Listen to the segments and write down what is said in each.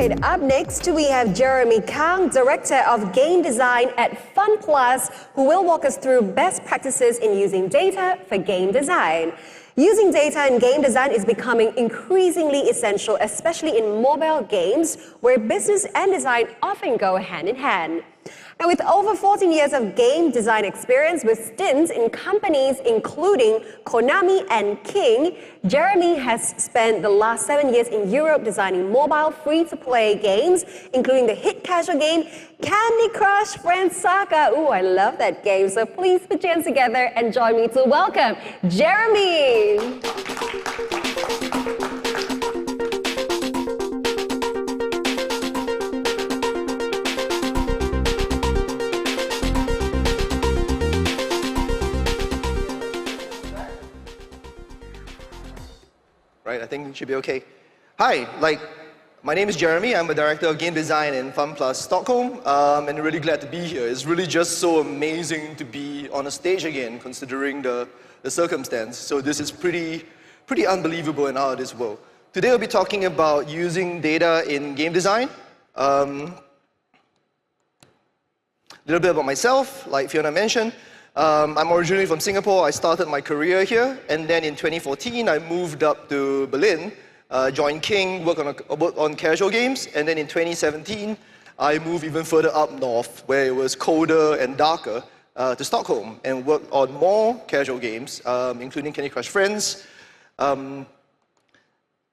right, up next we have Jeremy Kang, Director of Game Design at FunPlus, who will walk us through best practices in using data for game design. Using data in game design is becoming increasingly essential, especially in mobile games, where business and design often go hand in hand. Now, with over 14 years of game design experience with stints in companies including Konami and King, Jeremy has spent the last 7 years in Europe designing mobile free-to-play games, including the hit casual game Candy Crush Friends Saga. Ooh, I love that game. So please put your hands together and join me to welcome Jeremy. Right, I think it should be okay. Hi, my name is Jeremy. I'm a director of game design in FunPlus Stockholm, and I'm really glad to be here. It's really just so amazing to be on a stage again, considering the circumstance. So this is pretty unbelievable in our this world. Today we'll be talking about using data in game design. A little bit about myself, like Fiona mentioned. I'm originally from Singapore. I started my career here, and then in 2014 I moved up to Berlin, joined King, worked on casual games, and then in 2017 I moved even further up north, where it was colder and darker, to Stockholm, and worked on more casual games, including Candy Crush Friends.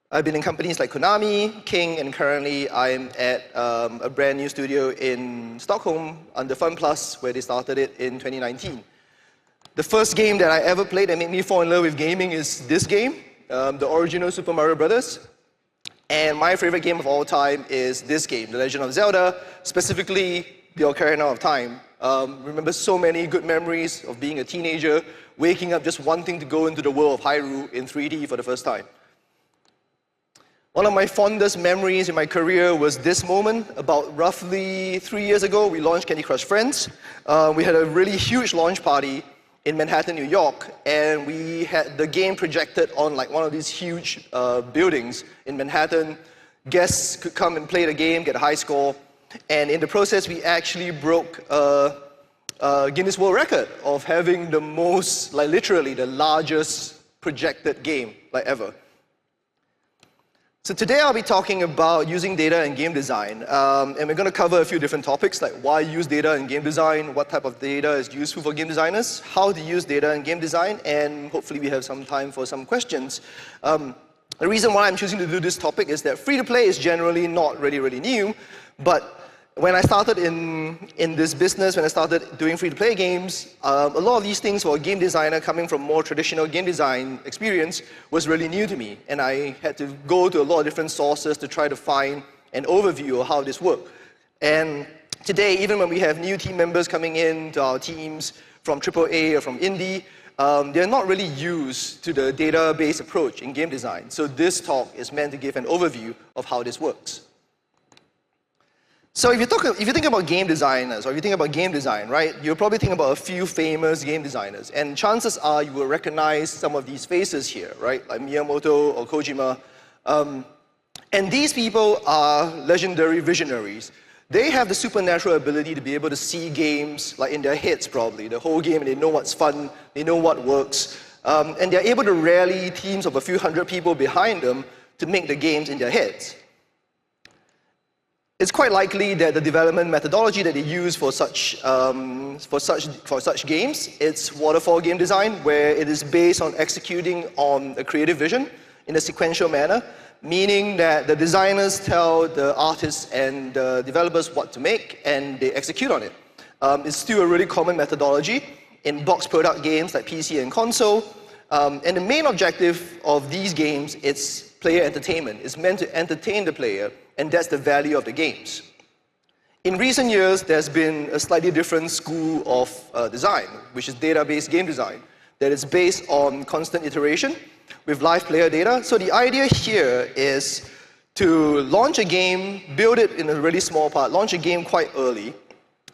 I've been in companies like Konami, King, and currently I'm at a brand new studio in Stockholm under FunPlus, where they started it in 2019. The first game that I ever played that made me fall in love with gaming is this game, the original Super Mario Brothers. And my favorite game of all time is this game, The Legend of Zelda, specifically the Ocarina of Time. Remember so many good memories of being a teenager, waking up just wanting to go into the world of Hyrule in 3D for the first time. One of my fondest memories in my career was this moment. About roughly 3 years ago, we launched Candy Crush Friends. We had a really huge launch party in Manhattan, New York, and we had the game projected on like one of these huge buildings in Manhattan. Guests could come and play the game, get a high score, and in the process, we actually broke a Guinness World Record of having the most, like literally the largest projected game like ever. So today I'll be talking about using data in game design, and we're going to cover a few different topics, like why use data in game design, what type of data is useful for game designers, how to use data in game design, and hopefully we have some time for some questions. The reason why I'm choosing to do this topic is that free-to-play is generally not really new, but when I started in this business, when I started doing free-to-play games, a lot of these things for a game designer coming from more traditional game design experience was really new to me. And I had to go to a lot of different sources to try to find an overview of how this worked. And today, even when we have new team members coming in to our teams from AAA or from indie, they're not really used to the database approach in game design. So this talk is meant to give an overview of how this works. So if you think about game designers, or if you think about game design, right, you'll probably think about a few famous game designers. And chances are you will recognize some of these faces here, right, like Miyamoto or Kojima. And these people are legendary visionaries. They have the supernatural ability to be able to see games like in their heads probably, the whole game, and they know what's fun, they know what works. And they're able to rally teams of a few hundred people behind them to make the games in their heads. It's quite likely that the development methodology that they use for such games, it's waterfall game design, where it is based on executing on a creative vision in a sequential manner, meaning that the designers tell the artists and the developers what to make, and they execute on it. It's still a really common methodology in box product games like PC and console. And the main objective of these games is player entertainment. It's meant to entertain the player, and that's the value of the games. In recent years, there's been a slightly different school of design, which is data-based game design, that is based on constant iteration with live player data. So the idea here is to launch a game, build it in a really small part, launch a game quite early,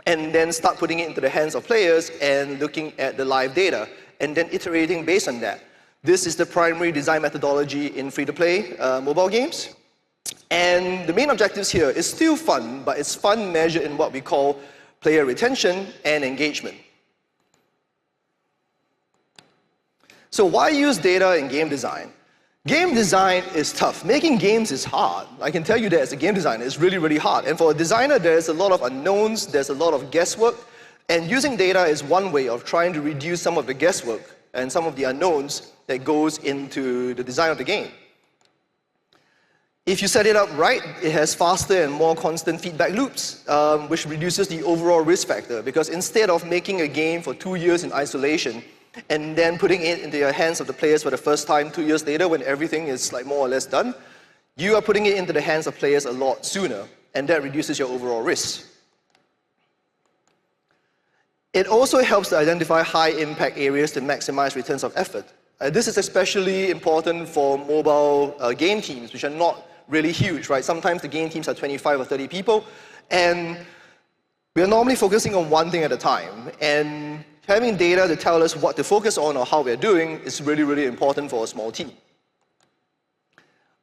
and then start putting it into the hands of players and looking at the live data, and then iterating based on that. This is the primary design methodology in free-to-play mobile games. And the main objectives here is still fun, but it's fun measured in what we call player retention and engagement. So why use data in game design? Game design is tough. Making games is hard. I can tell you that as a game designer, it's really, really hard. And for a designer, there's a lot of unknowns, there's a lot of guesswork, and using data is one way of trying to reduce some of the guesswork and some of the unknowns that goes into the design of the game. If you set it up right, it has faster and more constant feedback loops, which reduces the overall risk factor, because instead of making a game for 2 years in isolation, and then putting it into the hands of the players for the first time 2 years later when everything is like more or less done, you are putting it into the hands of players a lot sooner, and that reduces your overall risk. It also helps to identify high-impact areas to maximize returns of effort. This is especially important for mobile game teams, which are not really huge, right? Sometimes the game teams are 25 or 30 people, and we are normally focusing on one thing at a time. And having data to tell us what to focus on or how we're doing is really, really important for a small team.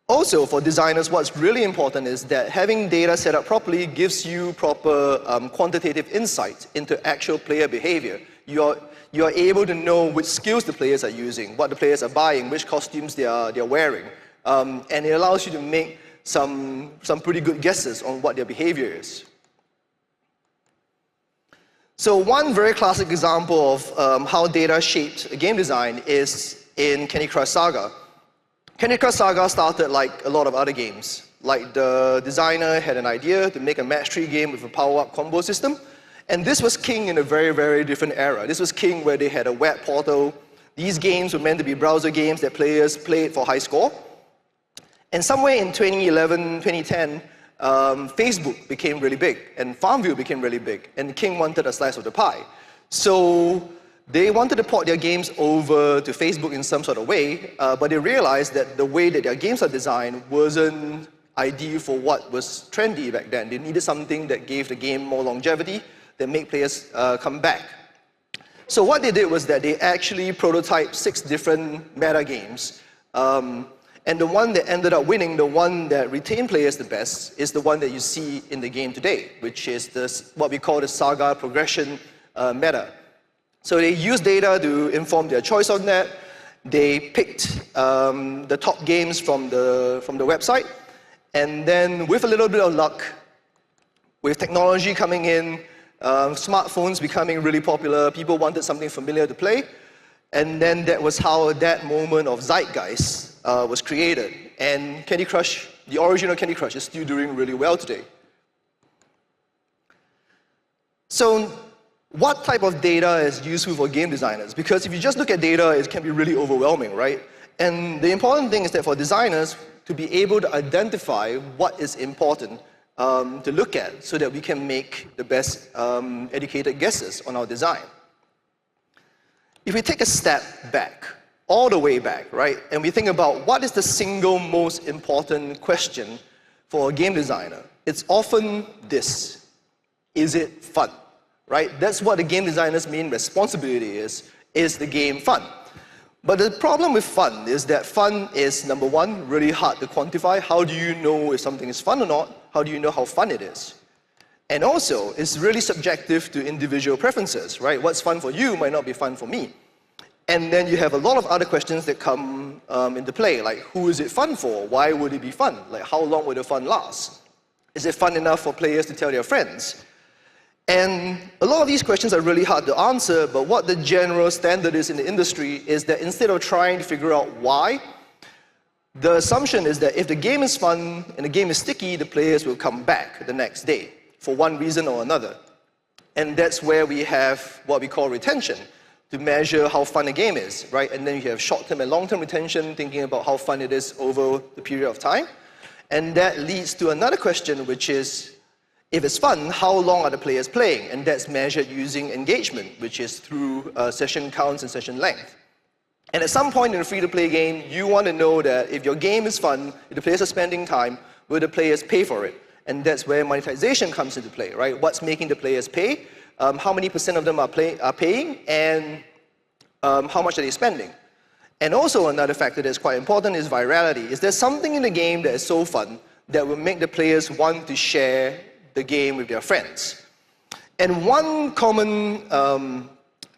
Also, for designers, what's really important is that having data set up properly gives you proper quantitative insight into actual player behavior. You are able to know which skills the players are using, what the players are buying, which costumes they are wearing. And it allows you to make some pretty good guesses on what their behavior is. So one very classic example of how data shaped game design is in Candy Crush Saga. Candy Crush Saga started like a lot of other games. Like the designer had an idea to make a match 3 game with a power-up combo system. And this was king in a very, very different era. This was king where they had a web portal. These games were meant to be browser games that players played for high score. And somewhere in 2011, 2010, Facebook became really big, and Farmville became really big, and King wanted a slice of the pie. So they wanted to port their games over to Facebook in some sort of way, but they realized that the way that their games are designed wasn't ideal for what was trendy back then. They needed something that gave the game more longevity, that made players come back. So what they did was that they actually prototyped 6 different meta games. And the one that ended up winning, the one that retained players the best, is the one that you see in the game today, which is what we call the Saga progression meta. So they used data to inform their choice on that. They picked the top games from the website, and then with a little bit of luck, with technology coming in, smartphones becoming really popular, people wanted something familiar to play, and then that was how that moment of zeitgeist was created. And Candy Crush, the original Candy Crush, is still doing really well today. So what type of data is useful for game designers? Because if you just look at data, it can be really overwhelming, right? And the important thing is that for designers to be able to identify what is important to look at so that we can make the best educated guesses on our design. If we take a step back, all the way back, right? And we think about what is the single most important question for a game designer. It's often this: is it fun? Right? That's what the game designer's main responsibility is. Is the game fun? But the problem with fun is that fun is, number one, really hard to quantify. How do you know if something is fun or not? How do you know how fun it is? And also, it's really subjective to individual preferences, right? What's fun for you might not be fun for me. And then you have a lot of other questions that come into play, like who is it fun for? Why would it be fun? Like how long will the fun last? Is it fun enough for players to tell their friends? And a lot of these questions are really hard to answer, but what the general standard is in the industry is that instead of trying to figure out why, the assumption is that if the game is fun and the game is sticky, the players will come back the next day for one reason or another. And that's where we have what we call retention, to measure how fun a game is, right? And then you have short-term and long-term retention, thinking about how fun it is over the period of time. And that leads to another question, which is, if it's fun, how long are the players playing? And that's measured using engagement, which is through session counts and session length. And at some point in a free-to-play game, you want to know that if your game is fun, if the players are spending time, will the players pay for it? And that's where monetization comes into play, right? What's making the players pay? How many % of them are paying, and how much are they spending? And also another factor that's quite important is virality. Is there something in the game that is so fun that will make the players want to share the game with their friends. And one common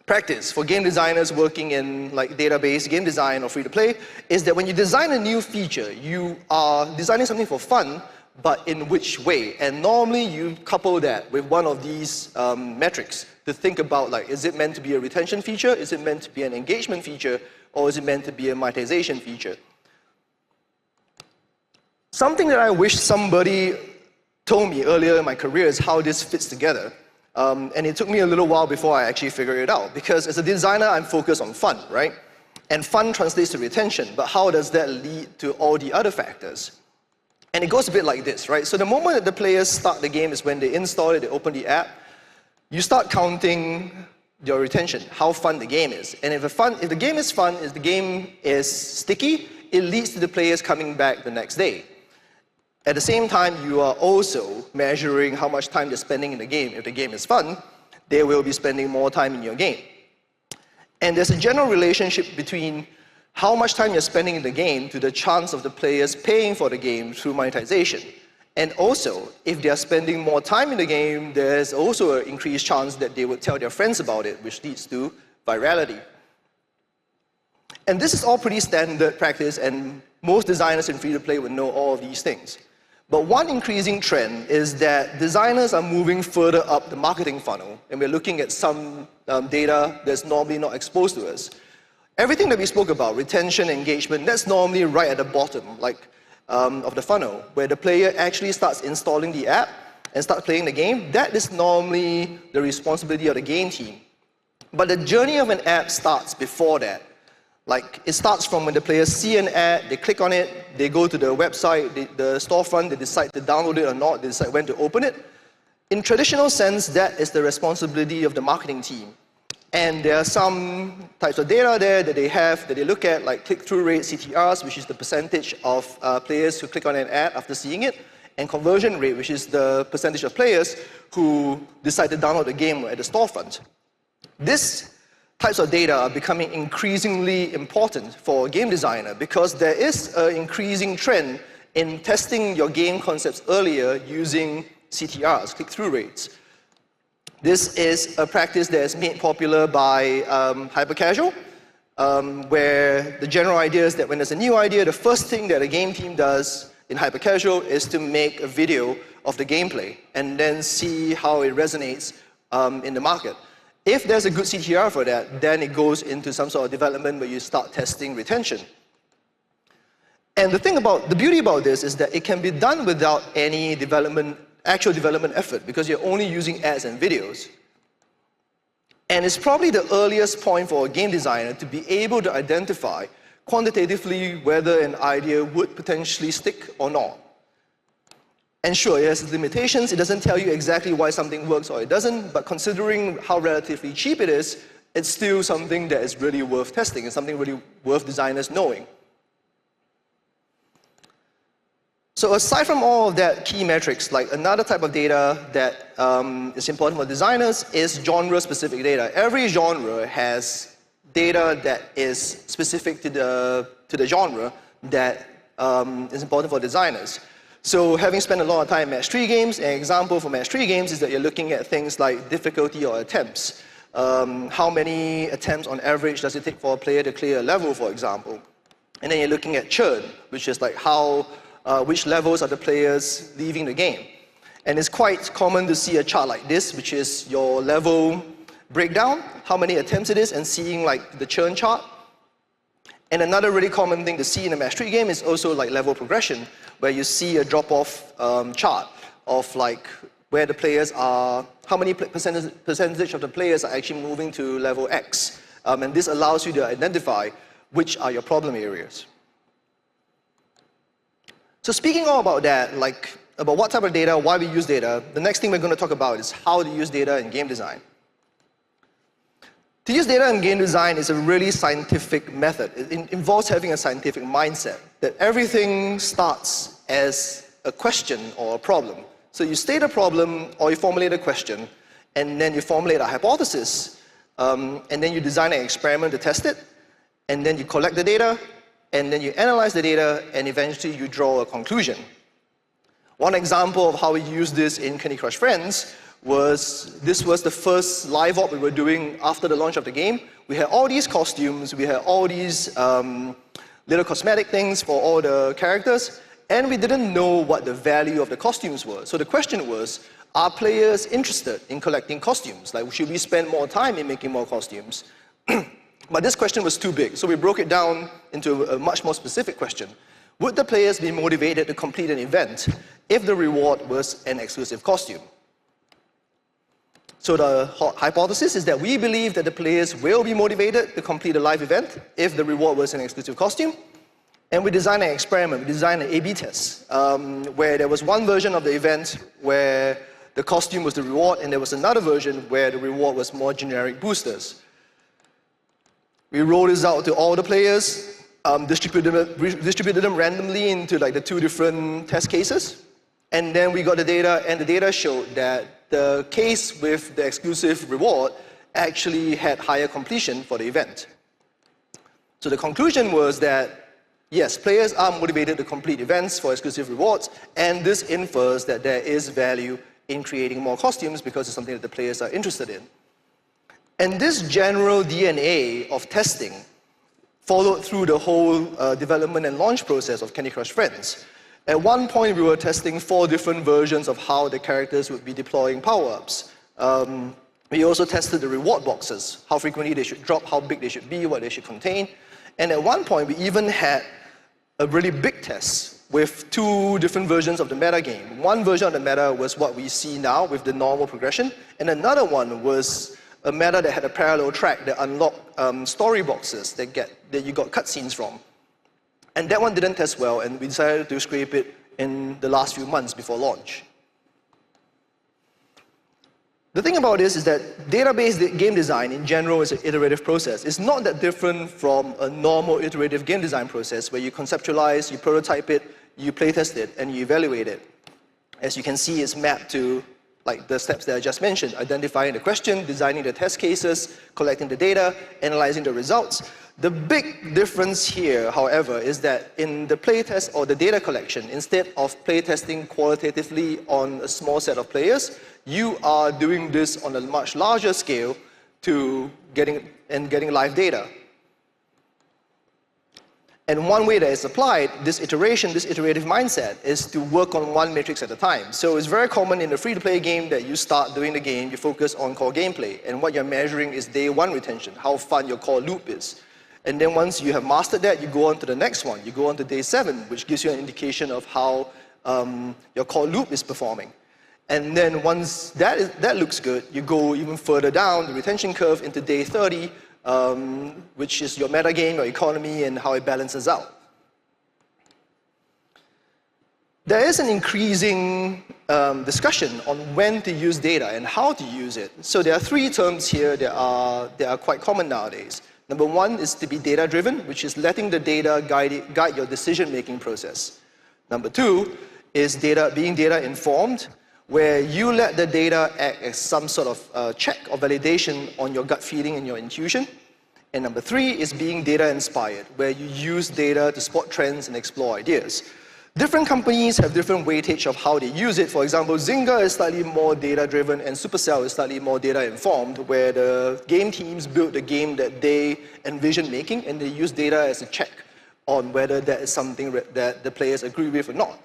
practice for game designers working in like database, game design, or free-to-play is that when you design a new feature, you are designing something for fun, but in which way? And normally you couple that with one of these metrics to think about, like, is it meant to be a retention feature? Is it meant to be an engagement feature? Or is it meant to be a monetization feature? Something that I wish somebody told me earlier in my career is how this fits together. And it took me a little while before I actually figured it out, because as a designer, I'm focused on fun, right? And fun translates to retention, but how does that lead to all the other factors? And it goes a bit like this, right? So the moment that the players start the game is when they install it, they open the app, you start counting your retention, how fun the game is. And if the game is fun, if the game is sticky, it leads to the players coming back the next day. At the same time, you are also measuring how much time they're spending in the game. If the game is fun, they will be spending more time in your game. And there's a general relationship between how much time you're spending in the game to the chance of the players paying for the game through monetization. And also, if they are spending more time in the game, there's also an increased chance that they would tell their friends about it, which leads to virality. And this is all pretty standard practice, and most designers in free-to-play would know all of these things. But one increasing trend is that designers are moving further up the marketing funnel, and we're looking at some data that's normally not exposed to us. Everything that we spoke about, retention, engagement, that's normally right at the bottom, like of the funnel, where the player actually starts installing the app and starts playing the game. That is normally the responsibility of the game team. But the journey of an app starts before that. Like, it starts from when the players see an ad, they click on it, they go to the website, the storefront, they decide to download it or not, they decide when to open it. In traditional sense, that is the responsibility of the marketing team. And there are some types of data there that they have, that they look at, like click-through rate, CTRs, which is the percentage of players who click on an ad after seeing it, and conversion rate, which is the percentage of players who decide to download the game at the storefront. These types of data are becoming increasingly important for a game designer, because there is an increasing trend in testing your game concepts earlier using CTRs, click-through rates. This is a practice that is made popular by hyper-casual, where the general idea is that when there's a new idea, the first thing that a game team does in hyper-casual is to make a video of the gameplay and then see how it resonates in the market. If there's a good CTR for that, then it goes into some sort of development where you start testing retention. And the beauty about this is that it can be done without any actual development effort, because you're only using ads and videos. And it's probably the earliest point for a game designer to be able to identify quantitatively whether an idea would potentially stick or not. And sure, it has limitations. It doesn't tell you exactly why something works or it doesn't, but considering how relatively cheap it is, it's still something that is really worth testing. It's something really worth designers knowing. So aside from all of that key metrics, like another type of data that is important for designers is genre-specific data. Every genre has data that is specific to the genre that is important for designers. So having spent a lot of time in match 3 games, an example for match 3 games is that you're looking at things like difficulty or attempts. How many attempts on average does it take for a player to clear a level, for example? And then you're looking at churn, which is like which levels are the players leaving the game. And it's quite common to see a chart like this, which is your level breakdown, how many attempts it is, and seeing like the churn chart. And another really common thing to see in a match 3 game is also like level progression, where you see a drop-off chart of like where the players are, how many percentage of the players are actually moving to level X. And this allows you to identify which are your problem areas. So speaking all about that, like about what type of data, why we use data, the next thing we're going to talk about is how to use data in game design. To use data in game design is a really scientific method. It involves having a scientific mindset, that everything starts as a question or a problem. So you state a problem or you formulate a question, and then you formulate a hypothesis, and then you design an experiment to test it, and then you collect the data, and then you analyze the data, and eventually you draw a conclusion. One example of how we used this in Candy Crush Friends was, this was the first live op we were doing after the launch of the game. We had all these costumes, we had all these little cosmetic things for all the characters, and we didn't know what the value of the costumes were. So the question was, are players interested in collecting costumes? Like, should we spend more time in making more costumes? But this question was too big, so we broke it down into a much more specific question. Would the players be motivated to complete an event if the reward was an exclusive costume? So the hypothesis is that we believe that the players will be motivated to complete a live event if the reward was an exclusive costume. And we designed an experiment, we designed an A/B test, where there was one version of the event where the costume was the reward, and there was another version where the reward was more generic boosters. We rolled this out to all the players, distributed them randomly into like the 2 different test cases, and then we got the data, and the data showed that the case with the exclusive reward actually had higher completion for the event. So the conclusion was that, yes, players are motivated to complete events for exclusive rewards, and this infers that there is value in creating more costumes because it's something that the players are interested in. And this general DNA of testing followed through the whole development and launch process of Candy Crush Friends. At one point, we were testing 4 different versions of how the characters would be deploying power-ups. We also tested the reward boxes, how frequently they should drop, how big they should be, what they should contain. And at one point, we even had a really big test with 2 different versions of the meta game. One version of the meta was what we see now with the normal progression, and another one was a meta that had a parallel track that unlocked story boxes that you got cutscenes from. And that one didn't test well, and we decided to scrape it in the last few months before launch. The thing about this is that database game design in general is an iterative process. It's not that different from a normal iterative game design process where you conceptualize, you prototype it, you playtest it, and you evaluate it. As you can see, it's mapped to like the steps that I just mentioned: identifying the question, designing the test cases, collecting the data, analyzing the results. The big difference here, however, is that in the playtest or the data collection, instead of playtesting qualitatively on a small set of players, you are doing this on a much larger scale to getting live data. And one way that is applied, this iteration, this iterative mindset, is to work on one matrix at a time. So it's very common in a free-to-play game that you start doing the game, you focus on core gameplay, and what you're measuring is day 1 retention, how fun your core loop is. And then once you have mastered that, you go on to the next one. You go on to day 7, which gives you an indication of how your core loop is performing. And then once that looks good, you go even further down the retention curve into day 30, which is your meta game, your economy, and how it balances out. There is an increasing discussion on when to use data and how to use it. So there are 3 terms here that are quite common nowadays. Number 1 is to be data-driven, which is letting the data guide your decision-making process. Number 2 is being data-informed, where you let the data act as some sort of check or validation on your gut feeling and your intuition. And number 3 is being data-inspired, where you use data to spot trends and explore ideas. Different companies have different weightage of how they use it. For example, Zynga is slightly more data-driven and Supercell is slightly more data-informed, where the game teams build the game that they envision making, and they use data as a check on whether that is something that the players agree with or not.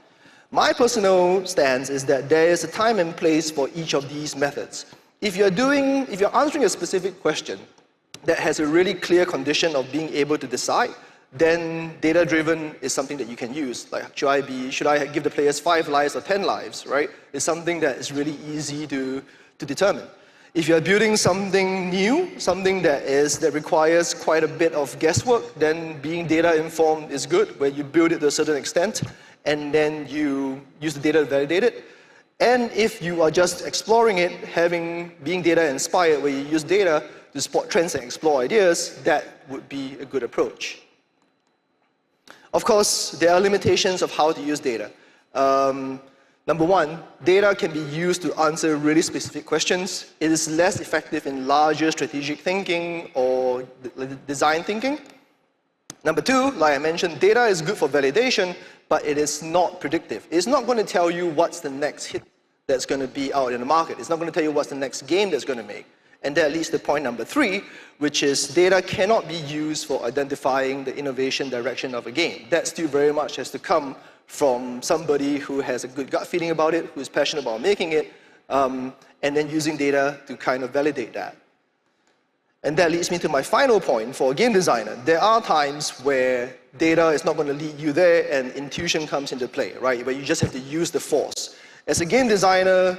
My personal stance is that there is a time and place for each of these methods. If you're answering a specific question that has a really clear condition of being able to decide, then data-driven is something that you can use. Like, should I give the players 5 lives or 10 lives, right? It's something that is really easy to determine. If you're building something new, something that requires quite a bit of guesswork, then being data-informed is good, where you build it to a certain extent, and then you use the data to validate it. And if you are just exploring it, being data-inspired, where you use data to spot trends and explore ideas, that would be a good approach. Of course, there are limitations of how to use data. Number 1, data can be used to answer really specific questions. It is less effective in larger strategic thinking or design thinking. Number two, like I mentioned, data is good for validation, but it is not predictive. It's not going to tell you what's the next hit that's going to be out in the market. It's not going to tell you what's the next game that's going to make. And that leads to point number three, which is data cannot be used for identifying the innovation direction of a game. That still very much has to come from somebody who has a good gut feeling about it, who is passionate about making it, and then using data to kind of validate that. And that leads me to my final point for a game designer. There are times where data is not going to lead you there and intuition comes into play, right? Where you just have to use the force. As a game designer,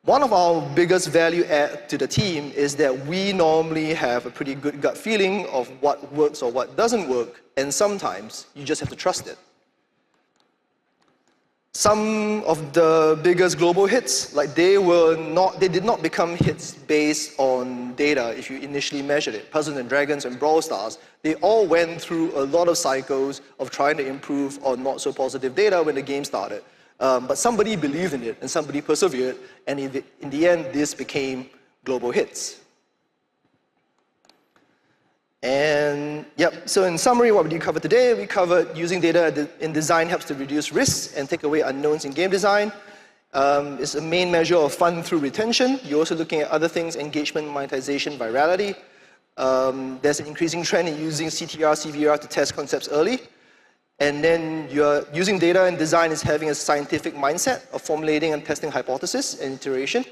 one of our biggest value add to the team is that we normally have a pretty good gut feeling of what works or what doesn't work, and sometimes you just have to trust it. Some of the biggest global hits, like they did not become hits based on data if you initially measured it. Puzzles and Dragons and Brawl Stars, they all went through a lot of cycles of trying to improve on not so positive data when the game started. But somebody believed in it and somebody persevered, and in the end, this became global hits. And yep, so in summary, what did we cover today? We covered using data in design helps to reduce risks and take away unknowns in game design. It's a main measure of fun through retention. You're also looking at other things, engagement, monetization, virality. There's an increasing trend in using CTR, CVR to test concepts early. And then you're using data in design is having a scientific mindset of formulating and testing hypothesis and iteration.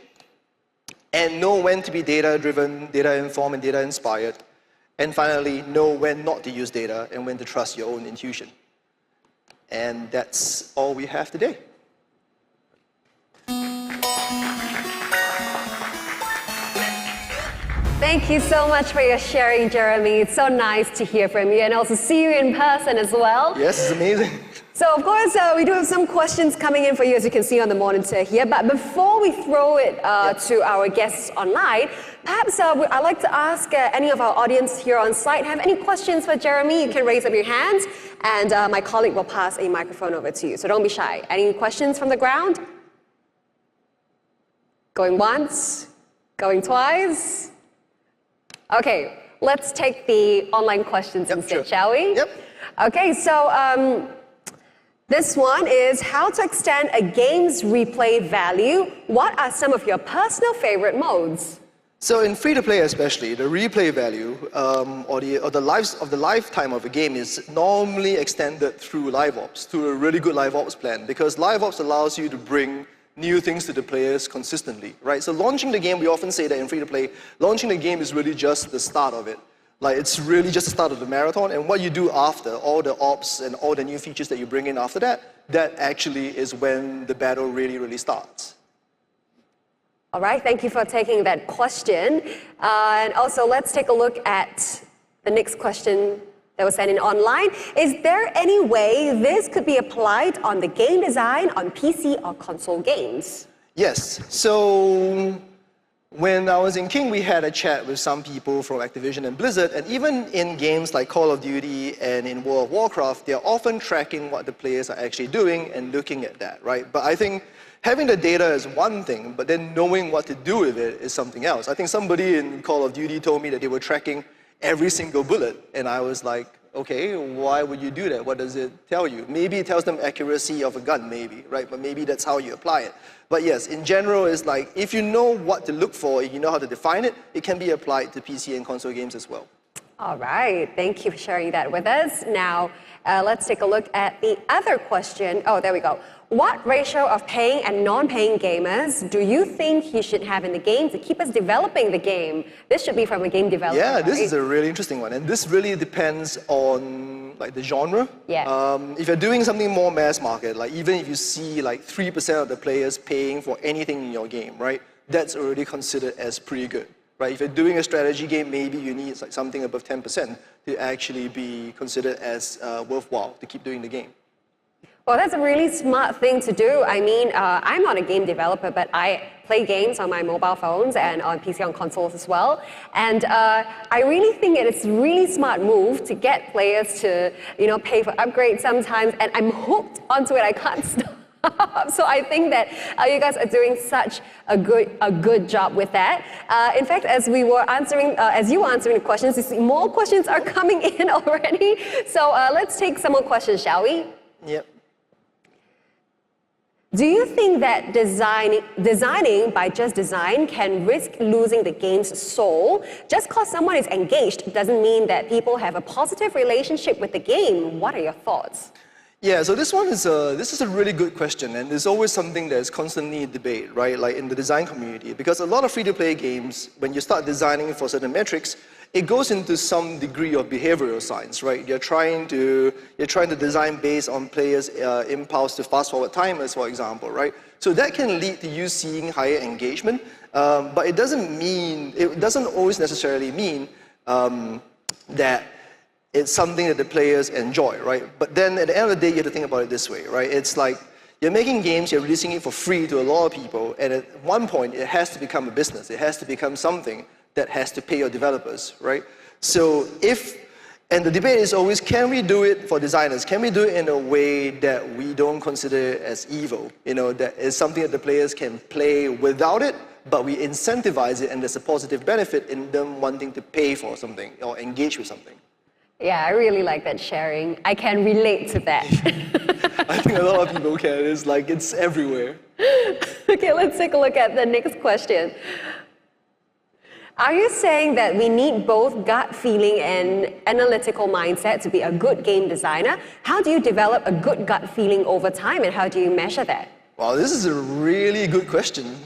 And know when to be data-driven, data-informed, and data-inspired. And finally, know when not to use data and when to trust your own intuition. And that's all we have today. Thank you so much for your sharing, Jeremy. It's so nice to hear from you and also see you in person as well. Yes, it's amazing. So, of course, we do have some questions coming in for you, as you can see on the monitor here. But before we throw it to our guests online, perhaps I'd like to ask any of our audience here on site, have any questions for Jeremy? You can raise up your hands, and my colleague will pass a microphone over to you. So don't be shy. Any questions from the ground? Going once? Going twice? Okay, let's take the online questions instead, shall we? Yep. Okay, so this one is how to extend a game's replay value. What are some of your personal favorite modes? So in free-to-play especially, the replay value or the lifetime of a game is normally extended through live ops, through a really good live ops plan, because live ops allows you to bring new things to the players consistently, right? So launching the game, we often say that in free-to-play, launching the game is really just the start of it. Like, it's really just the start of the marathon, and what you do after, all the ops and all the new features that you bring in after that, that actually is when the battle really, really starts. All right, thank you for taking that question. And also, let's take a look at the next question that was sent in online. Is there any way this could be applied on the game design on PC or console games? Yes, so when I was in King, we had a chat with some people from Activision and Blizzard, and even in games like Call of Duty and in World of Warcraft, they're often tracking what the players are actually doing and looking at that, right? But I think having the data is one thing, but then knowing what to do with it is something else. I think somebody in Call of Duty told me that they were tracking every single bullet, and I was like, okay, why would you do that? What does it tell you? Maybe it tells them accuracy of a gun, maybe, right? But maybe that's how you apply it. But yes, in general, it's like, if you know what to look for, if you know how to define it, it can be applied to PC and console games as well. All right, thank you for sharing that with us. Now, let's take a look at the other question. Oh, there we go. What ratio of paying and non-paying gamers do you think you should have in the game to keep us developing the game? This should be from a game developer. Yeah, this right? is a really interesting one, and this really depends on like the genre. Yeah. If you're doing something more mass market, like even if you see like 3% of the players paying for anything in your game, right? That's already considered as pretty good, right? If you're doing a strategy game, maybe you need like something above 10% to actually be considered as worthwhile to keep doing the game. Well, that's a really smart thing to do. I mean, I'm not a game developer, but I play games on my mobile phones and on PC, on consoles as well. And I really think it's a really smart move to get players to, pay for upgrades sometimes. And I'm hooked onto it. I can't stop. So I think that you guys are doing such a good job with that. In fact, as you were answering the questions, you see more questions are coming in already. So let's take some more questions, shall we? Yep. Do you think that designing by just design can risk losing the game's soul? Just because someone is engaged doesn't mean that people have a positive relationship with the game. What are your thoughts? Yeah, so this is a really good question, and there's always something that's constantly in debate, right? Like in the design community, because a lot of free-to-play games, when you start designing for certain metrics, it goes into some degree of behavioral science, right? You're trying to design based on players' impulse to fast-forward timers, for example, right? So that can lead to you seeing higher engagement, but it doesn't always necessarily mean that it's something that the players enjoy, right? But then at the end of the day, you have to think about it this way, right? It's like you're making games, you're releasing it for free to a lot of people, and at one point, it has to become a business. It has to become something that has to pay your developers, right? So and the debate is always, can we do it for designers? Can we do it in a way that we don't consider it as evil? You know, that is something that the players can play without it, but we incentivize it, and there's a positive benefit in them wanting to pay for something or engage with something. Yeah, I really like that sharing. I can relate to that. I think a lot of people can. It's like, it's everywhere. Okay, let's take a look at the next question. Are you saying that we need both gut feeling and analytical mindset to be a good game designer? How do you develop a good gut feeling over time, and how do you measure that? Wow, this is a really good question.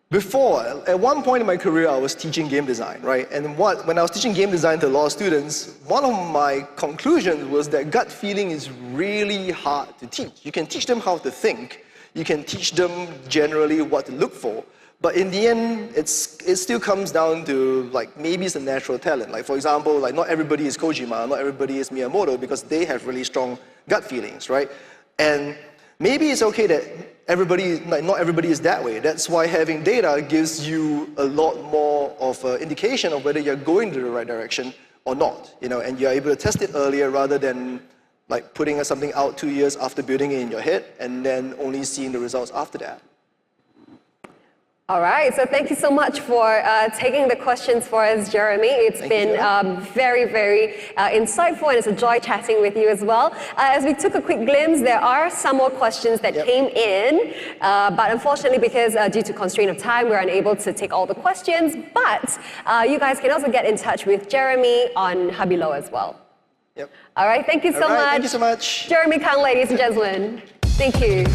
At one point in my career, I was teaching game design, right? And when I was teaching game design to a lot of students, one of my conclusions was that gut feeling is really hard to teach. You can teach them how to think. You can teach them generally what to look for. But in the end, it still comes down to, like, maybe it's a natural talent. Like, for example, like, not everybody is Kojima, not everybody is Miyamoto, because they have really strong gut feelings, right? And maybe it's okay that not everybody is that way. That's why having data gives you a lot more of an indication of whether you're going to the right direction or not, you know, and you're able to test it earlier rather than like putting something out 2 years after building it in your head and then only seeing the results after that. All right, so thank you so much for taking the questions for us, Jeremy. It's been very, very insightful, and it's a joy chatting with you as well. As we took a quick glimpse, there are some more questions that came in, but unfortunately, because due to constraint of time, we're unable to take all the questions. But you guys can also get in touch with Jeremy on Hubilo as well. Yep. All right, thank you so much. Thank you so much. Jeremy Kang, ladies and gentlemen. Thank you.